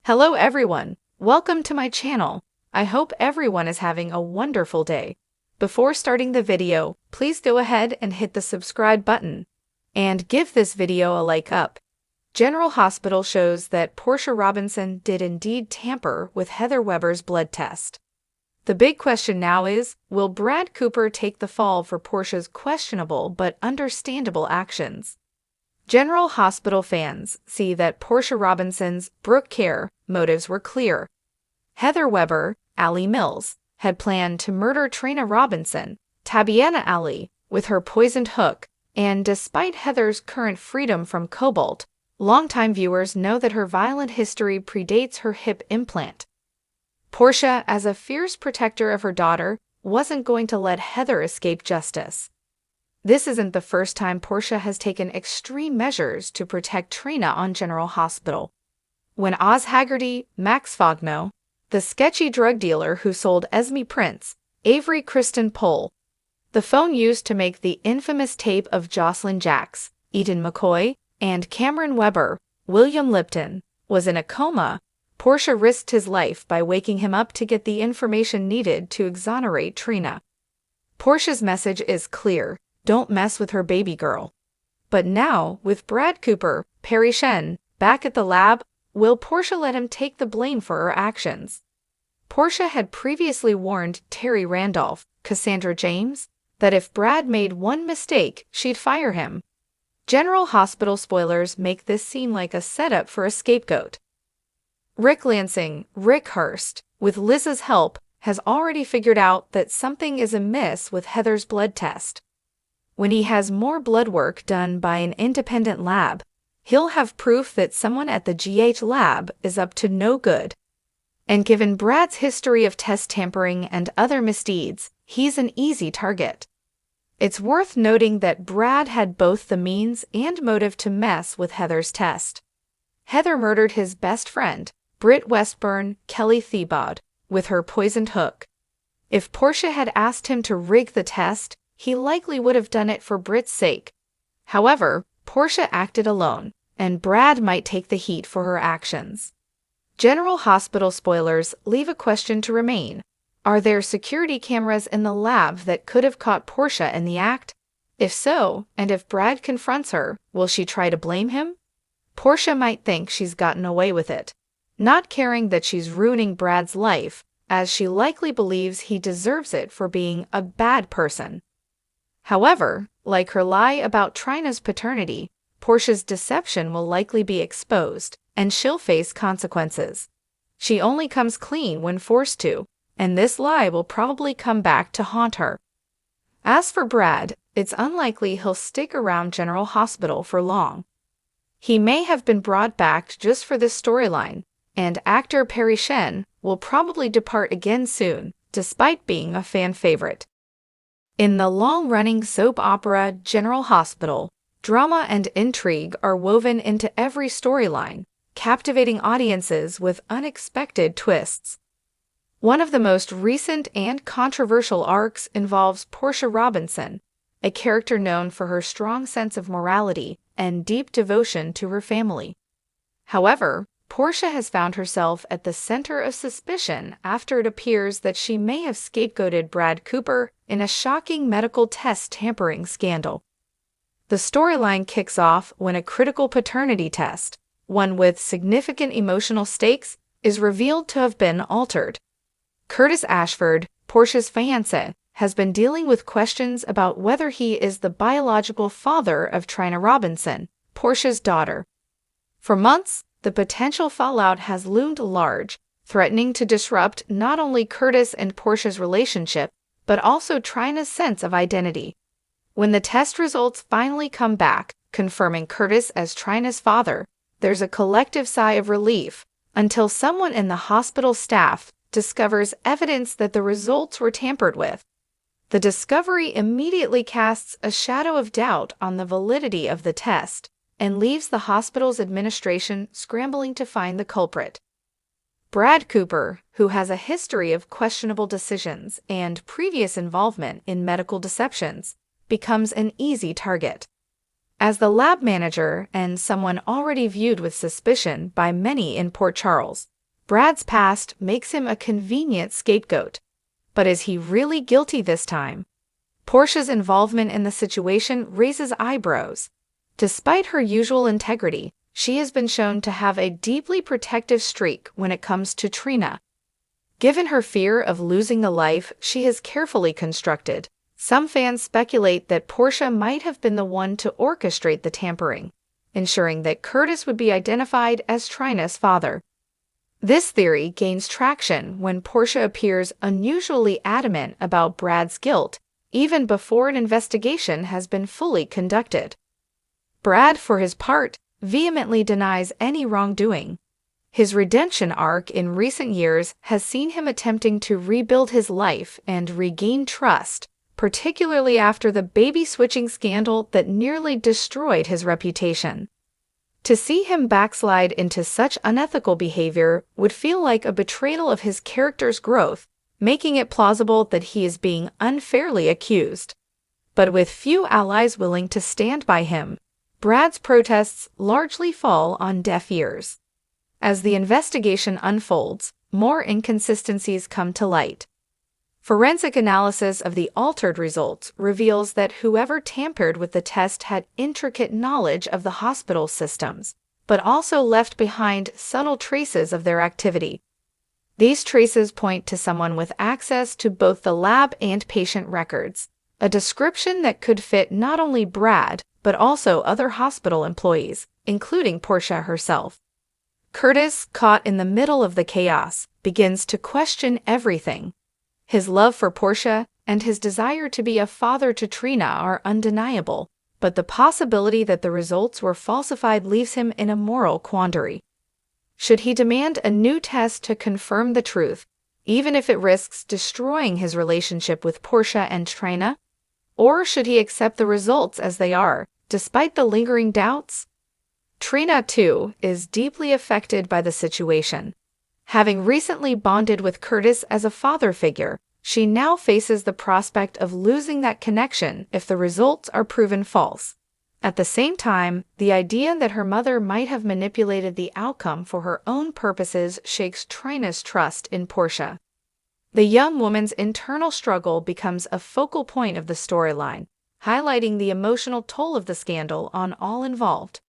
Hello everyone, welcome to my channel. I hope everyone is having a wonderful day. Before starting the video, please go ahead and hit the subscribe button. And give this video a like up. General Hospital shows that Portia Robinson did indeed tamper with Heather Weber's blood test. The big question now is, will Brad Cooper take the fall for Portia's questionable but understandable actions? General Hospital fans see that Portia Robinson's Brooke Care motives were clear. Heather Weber, Allie Mills, had planned to murder Trina Robinson, Tabiana Allie, with her poisoned hook, and despite Heather's current freedom from cobalt, longtime viewers know that her violent history predates her hip implant. Portia, as a fierce protector of her daughter, wasn't going to let Heather escape justice. This isn't the first time Portia has taken extreme measures to protect Trina on General Hospital. When Oz Haggerty, Max Fogno, the sketchy drug dealer who sold Esme Prince, Avery Kristen Pohl, the phone used to make the infamous tape of Jocelyn Jacks, Eden McCoy, and Cameron Weber, William Lipton, was in a coma, Portia risked his life by waking him up to get the information needed to exonerate Trina. Portia's message is clear: don't mess with her baby girl. But now, with Brad Cooper, Perry Shen, back at the lab, will Portia let him take the blame for her actions? Portia had previously warned Terry Randolph, Cassandra James, that if Brad made one mistake, she'd fire him. General Hospital spoilers make this seem like a setup for a scapegoat. Rick Lansing, Rick Hurst, with Liz's help, has already figured out that something is amiss with Heather's blood test. When he has more blood work done by an independent lab, he'll have proof that someone at the GH lab is up to no good. And given Brad's history of test tampering and other misdeeds, he's an easy target. It's worth noting that Brad had both the means and motive to mess with Heather's test. Heather murdered his best friend, Britt Westburn Kelly Thiebaud, with her poisoned hook. If Portia had asked him to rig the test, he likely would have done it for Britt's sake. However, Portia acted alone, and Brad might take the heat for her actions. General Hospital spoilers leave a question to remain. Are there security cameras in the lab that could have caught Portia in the act? If so, and if Brad confronts her, will she try to blame him? Portia might think she's gotten away with it, not caring that she's ruining Brad's life, as she likely believes he deserves it for being a bad person. However, like her lie about Trina's paternity, Portia's deception will likely be exposed, and she'll face consequences. She only comes clean when forced to, and this lie will probably come back to haunt her. As for Brad, it's unlikely he'll stick around General Hospital for long. He may have been brought back just for this storyline, and actor Perry Shen will probably depart again soon, despite being a fan favorite. In the long-running soap opera General Hospital, drama and intrigue are woven into every storyline, captivating audiences with unexpected twists. One of the most recent and controversial arcs involves Portia Robinson, a character known for her strong sense of morality and deep devotion to her family. However, Portia has found herself at the center of suspicion after it appears that she may have scapegoated Brad Cooper in a shocking medical test tampering scandal. The storyline kicks off when a critical paternity test, one with significant emotional stakes, is revealed to have been altered. Curtis Ashford, Portia's fiancé, has been dealing with questions about whether he is the biological father of Trina Robinson, Portia's daughter. For months, the potential fallout has loomed large, threatening to disrupt not only Curtis and Portia's relationship, but also Trina's sense of identity. When the test results finally come back, confirming Curtis as Trina's father, there's a collective sigh of relief, until someone in the hospital staff discovers evidence that the results were tampered with. The discovery immediately casts a shadow of doubt on the validity of the test, and leaves the hospital's administration scrambling to find the culprit. Brad Cooper, who has a history of questionable decisions and previous involvement in medical deceptions, becomes an easy target. As the lab manager and someone already viewed with suspicion by many in Port Charles, Brad's past makes him a convenient scapegoat. But is he really guilty this time? Portia's involvement in the situation raises eyebrows. Despite her usual integrity, she has been shown to have a deeply protective streak when it comes to Trina. Given her fear of losing the life she has carefully constructed, some fans speculate that Portia might have been the one to orchestrate the tampering, ensuring that Curtis would be identified as Trina's father. This theory gains traction when Portia appears unusually adamant about Brad's guilt, even before an investigation has been fully conducted. Brad, for his part, vehemently denies any wrongdoing. His redemption arc in recent years has seen him attempting to rebuild his life and regain trust, particularly after the baby-switching scandal that nearly destroyed his reputation. To see him backslide into such unethical behavior would feel like a betrayal of his character's growth, making it plausible that he is being unfairly accused. But with few allies willing to stand by him, Brad's protests largely fall on deaf ears. As the investigation unfolds, more inconsistencies come to light. Forensic analysis of the altered results reveals that whoever tampered with the test had intricate knowledge of the hospital systems, but also left behind subtle traces of their activity. These traces point to someone with access to both the lab and patient records, a description that could fit not only Brad, but also other hospital employees, including Portia herself. Curtis, caught in the middle of the chaos, begins to question everything. His love for Portia and his desire to be a father to Trina are undeniable, but the possibility that the results were falsified leaves him in a moral quandary. Should he demand a new test to confirm the truth, even if it risks destroying his relationship with Portia and Trina? Or should he accept the results as they are, despite the lingering doubts? Trina, too, is deeply affected by the situation. Having recently bonded with Curtis as a father figure, she now faces the prospect of losing that connection if the results are proven false. At the same time, the idea that her mother might have manipulated the outcome for her own purposes shakes Trina's trust in Portia. The young woman's internal struggle becomes a focal point of the storyline, highlighting the emotional toll of the scandal on all involved.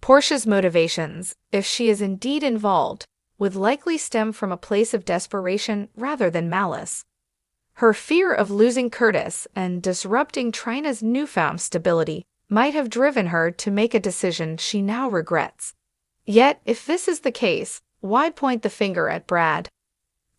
Portia's motivations, if she is indeed involved, would likely stem from a place of desperation rather than malice. Her fear of losing Curtis and disrupting Trina's newfound stability might have driven her to make a decision she now regrets. Yet, if this is the case, why point the finger at Brad?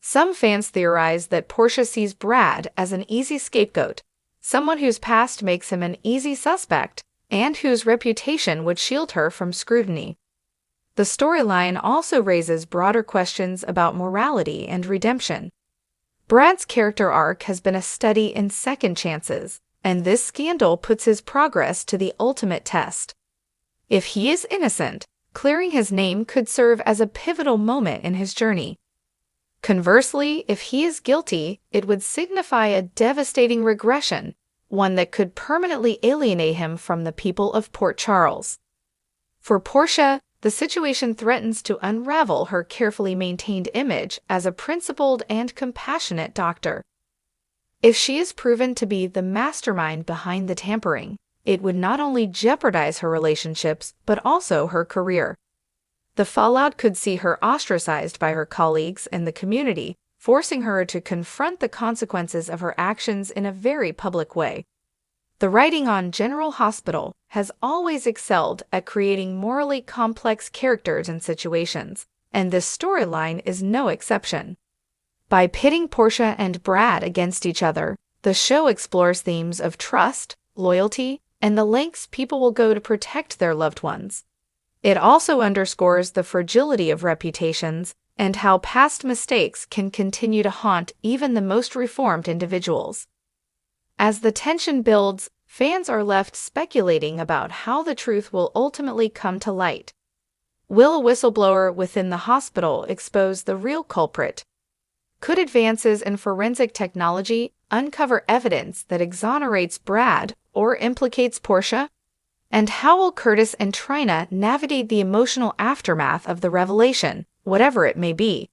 Some fans theorize that Portia sees Brad as an easy scapegoat, someone whose past makes him an easy suspect, and whose reputation would shield her from scrutiny. The storyline also raises broader questions about morality and redemption. Brad's character arc has been a study in second chances, and this scandal puts his progress to the ultimate test. If he is innocent, clearing his name could serve as a pivotal moment in his journey. Conversely, if he is guilty, it would signify a devastating regression, one that could permanently alienate him from the people of Port Charles. For Portia, the situation threatens to unravel her carefully maintained image as a principled and compassionate doctor. If she is proven to be the mastermind behind the tampering, it would not only jeopardize her relationships, but also her career. The fallout could see her ostracized by her colleagues and the community, forcing her to confront the consequences of her actions in a very public way. The writing on General Hospital has always excelled at creating morally complex characters and situations, and this storyline is no exception. By pitting Portia and Brad against each other, the show explores themes of trust, loyalty, and the lengths people will go to protect their loved ones. It also underscores the fragility of reputations and how past mistakes can continue to haunt even the most reformed individuals. As the tension builds, fans are left speculating about how the truth will ultimately come to light. Will a whistleblower within the hospital expose the real culprit? Could advances in forensic technology uncover evidence that exonerates Brad or implicates Portia? And how will Curtis and Trina navigate the emotional aftermath of the revelation, whatever it may be?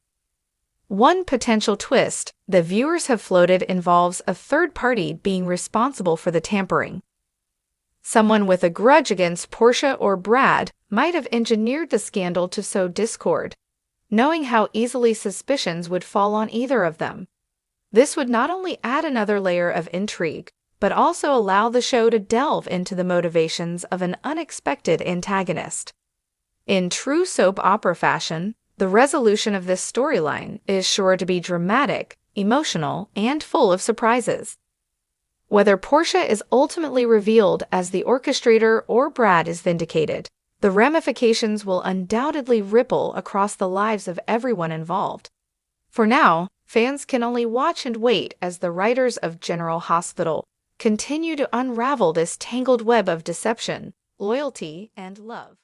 One potential twist the viewers have floated involves a third party being responsible for the tampering. Someone with a grudge against Portia or Brad might have engineered the scandal to sow discord, knowing how easily suspicions would fall on either of them. This would not only add another layer of intrigue, but also allow the show to delve into the motivations of an unexpected antagonist. In true soap opera fashion, the resolution of this storyline is sure to be dramatic, emotional, and full of surprises. Whether Portia is ultimately revealed as the orchestrator or Brad is vindicated, the ramifications will undoubtedly ripple across the lives of everyone involved. For now, fans can only watch and wait as the writers of General Hospital continue to unravel this tangled web of deception, loyalty, and love.